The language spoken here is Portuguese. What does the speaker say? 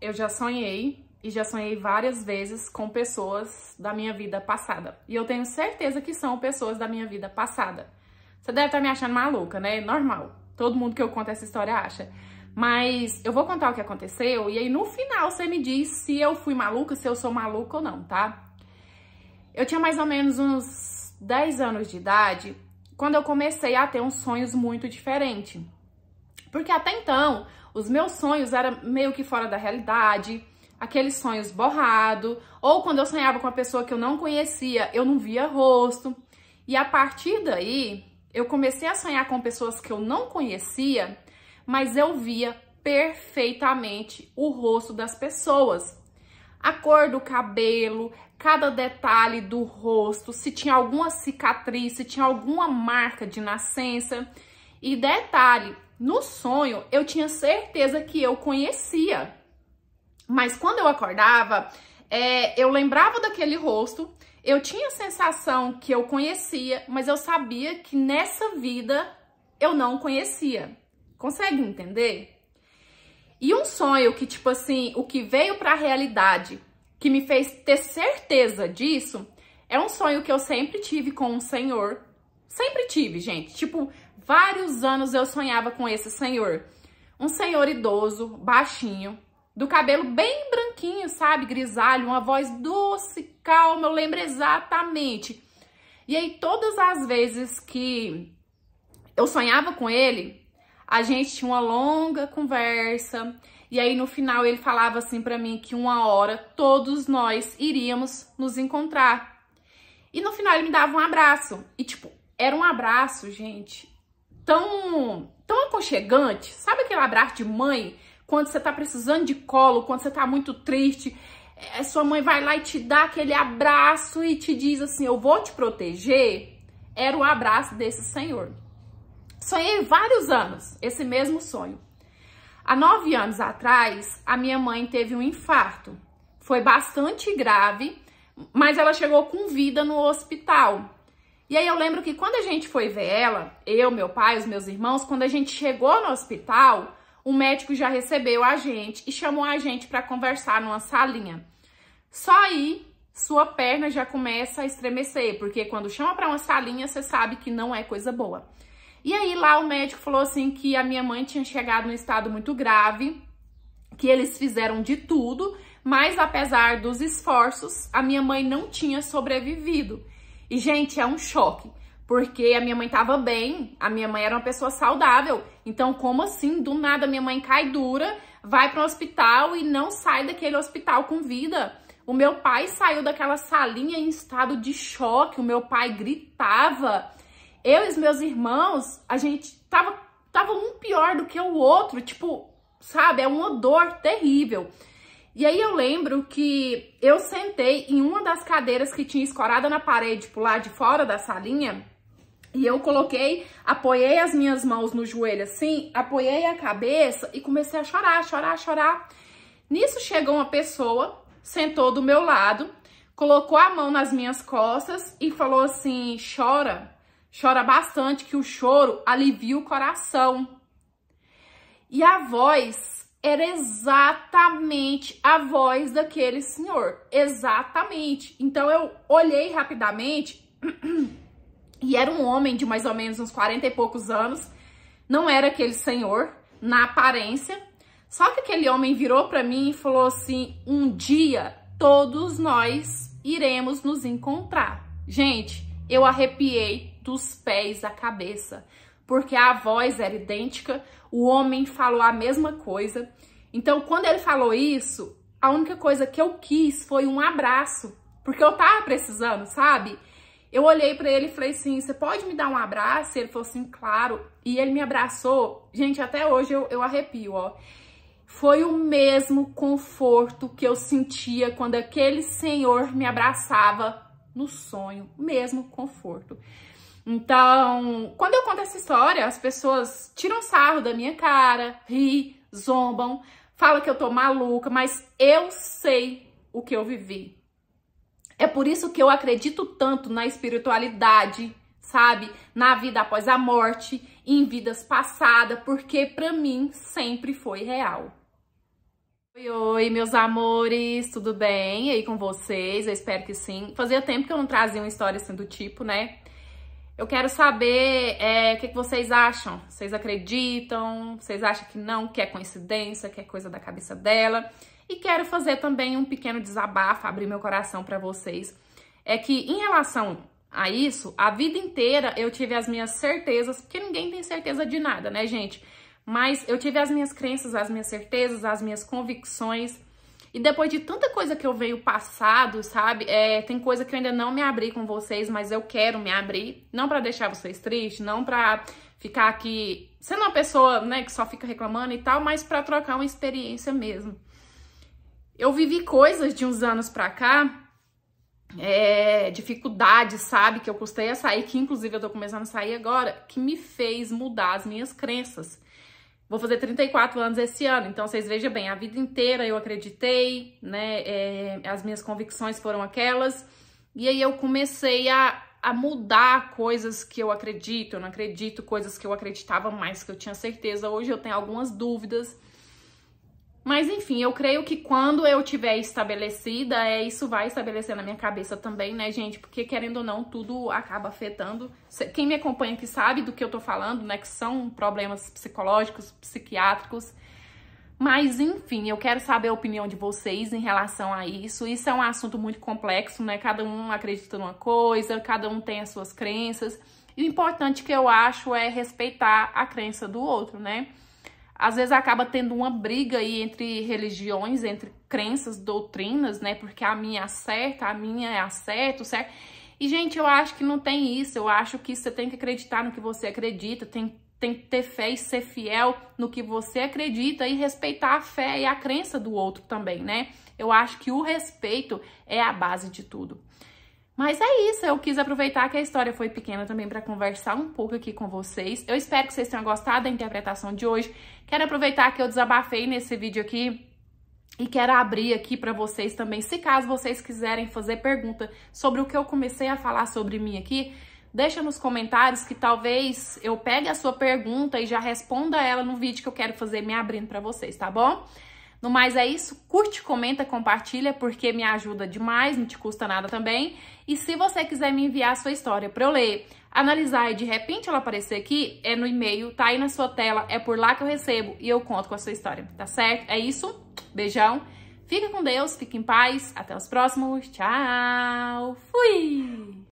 eu já sonhei e já sonhei várias vezes com pessoas da minha vida passada. E eu tenho certeza que são pessoas da minha vida passada. Você deve estar me achando maluca, né? Normal. Todo mundo que eu conto essa história acha. Mas eu vou contar o que aconteceu e aí no final você me diz se eu fui maluca, se eu sou maluca ou não, tá? Eu tinha mais ou menos uns 10 anos de idade quando eu comecei a ter uns sonhos muito diferentes. Porque até então, os meus sonhos eram meio que fora da realidade, aqueles sonhos borrados, ou quando eu sonhava com uma pessoa que eu não conhecia, eu não via rosto. E a partir daí, eu comecei a sonhar com pessoas que eu não conhecia, mas eu via perfeitamente o rosto das pessoas. A cor do cabelo, cada detalhe do rosto, se tinha alguma cicatriz, se tinha alguma marca de nascença. E detalhe, no sonho eu tinha certeza que eu conhecia. Mas quando eu acordava, eu lembrava daquele rosto, eu tinha a sensação que eu conhecia, mas eu sabia que nessa vida eu não conhecia. Consegue entender? E um sonho que, tipo assim, o que veio pra realidade, que me fez ter certeza disso, é um sonho que eu sempre tive com um senhor. Sempre tive, gente. Tipo, vários anos eu sonhava com esse senhor. Um senhor idoso, baixinho, do cabelo bem branquinho, sabe? Grisalho, uma voz doce, calma, eu lembro exatamente. E aí, todas as vezes que eu sonhava com ele, a gente tinha uma longa conversa. E aí, no final, ele falava assim pra mim que uma hora todos nós iríamos nos encontrar. E no final, ele me dava um abraço. E, tipo, era um abraço, gente, tão aconchegante. Sabe aquele abraço de mãe? Quando você tá precisando de colo, quando você tá muito triste, sua mãe vai lá e te dá aquele abraço e te diz assim, eu vou te proteger. Era o abraço desse senhor. Sonhei vários anos esse mesmo sonho. Há 9 anos atrás, a minha mãe teve um infarto. Foi bastante grave, mas ela chegou com vida no hospital. E aí eu lembro que quando a gente foi ver ela, eu, meu pai, os meus irmãos, quando a gente chegou no hospital, o médico já recebeu a gente e chamou a gente para conversar numa salinha. Só aí, sua perna já começa a estremecer, porque quando chama para uma salinha, você sabe que não é coisa boa. E aí lá o médico falou assim que a minha mãe tinha chegado num estado muito grave, que eles fizeram de tudo, mas apesar dos esforços, a minha mãe não tinha sobrevivido. E, gente, é um choque. Porque a minha mãe tava bem, a minha mãe era uma pessoa saudável. Então, como assim? Do nada, minha mãe cai dura, vai para o hospital e não sai daquele hospital com vida. O meu pai saiu daquela salinha em estado de choque, o meu pai gritava. Eu e os meus irmãos, a gente tava um pior do que o outro, tipo, sabe? É uma dor terrível. E aí eu lembro que eu sentei em uma das cadeiras que tinha escorada na parede, pro lado de fora da salinha. E eu apoiei as minhas mãos no joelho assim, apoiei a cabeça e comecei a chorar, chorar, chorar. Nisso chegou uma pessoa, sentou do meu lado, colocou a mão nas minhas costas e falou assim, chora, chora bastante que o choro alivia o coração. E a voz era exatamente a voz daquele senhor, exatamente. Então eu olhei rapidamente... E era um homem de mais ou menos uns 40 e poucos anos. Não era aquele senhor, na aparência. Só que aquele homem virou pra mim e falou assim, um dia todos nós iremos nos encontrar. Gente, eu arrepiei dos pés à cabeça. Porque a voz era idêntica, o homem falou a mesma coisa. Então, quando ele falou isso, a única coisa que eu quis foi um abraço. Porque eu tava precisando, sabe? Eu olhei pra ele e falei assim, você pode me dar um abraço? Ele falou assim, claro. E ele me abraçou. Gente, até hoje eu arrepio, ó. Foi o mesmo conforto que eu sentia quando aquele senhor me abraçava no sonho. O mesmo conforto. Então, quando eu conto essa história, as pessoas tiram sarro da minha cara, ri, zombam, falam que eu tô maluca, mas eu sei o que eu vivi. É por isso que eu acredito tanto na espiritualidade, sabe? Na vida após a morte, em vidas passadas, porque pra mim sempre foi real. Oi, oi, meus amores, tudo bem? E aí com vocês? Eu espero que sim. Fazia tempo que eu não trazia uma história assim do tipo, né? Eu quero saber o que vocês acham. Vocês acreditam? Vocês acham que não, que é coincidência, que é coisa da cabeça dela? E quero fazer também um pequeno desabafo, abrir meu coração pra vocês. É que em relação a isso, a vida inteira eu tive as minhas certezas, porque ninguém tem certeza de nada, né, gente? Mas eu tive as minhas crenças, as minhas certezas, as minhas convicções. E depois de tanta coisa que eu venho passado, sabe? Tem coisa que eu ainda não me abri com vocês, mas eu quero me abrir. Não pra deixar vocês tristes, não pra ficar aqui sendo uma pessoa, né, que só fica reclamando e tal, mas pra trocar uma experiência mesmo. Eu vivi coisas de uns anos pra cá, dificuldades, sabe? Que eu custei a sair, que inclusive eu tô começando a sair agora, que me fez mudar as minhas crenças. Vou fazer 34 anos esse ano, então vocês vejam bem, a vida inteira eu acreditei, né, as minhas convicções foram aquelas, e aí eu comecei a mudar coisas que eu acredito, eu não acredito, coisas que eu acreditava mais, que eu tinha certeza, hoje eu tenho algumas dúvidas, mas enfim, eu creio que quando eu tiver estabelecida, isso vai estabelecer na minha cabeça também, né, gente? Porque querendo ou não, tudo acaba afetando. Quem me acompanha aqui sabe do que eu tô falando, né? Que são problemas psicológicos, psiquiátricos. Mas enfim, eu quero saber a opinião de vocês em relação a isso. Isso é um assunto muito complexo, né? Cada um acredita numa coisa, cada um tem as suas crenças. E o importante que eu acho é respeitar a crença do outro, né? Às vezes acaba tendo uma briga aí entre religiões, entre crenças, doutrinas, né? Porque a minha é a certa, a minha é a certa, certo? E, gente, eu acho que não tem isso. Eu acho que você tem que acreditar no que você acredita, tem que ter fé e ser fiel no que você acredita e respeitar a fé e a crença do outro também, né? Eu acho que o respeito é a base de tudo. Mas é isso, eu quis aproveitar que a história foi pequena também para conversar um pouco aqui com vocês. Eu espero que vocês tenham gostado da interpretação de hoje. Quero aproveitar que eu desabafei nesse vídeo aqui e quero abrir aqui para vocês também, se caso vocês quiserem fazer pergunta sobre o que eu comecei a falar sobre mim aqui, deixa nos comentários que talvez eu pegue a sua pergunta e já responda ela no vídeo que eu quero fazer me abrindo para vocês, tá bom? No mais é isso, curte, comenta, compartilha, porque me ajuda demais, não te custa nada também. E se você quiser me enviar a sua história para eu ler, analisar e de repente ela aparecer aqui, é no e-mail, tá aí na sua tela, é por lá que eu recebo e eu conto com a sua história, tá certo? É isso, beijão, fica com Deus, fique em paz, até os próximos, tchau, fui!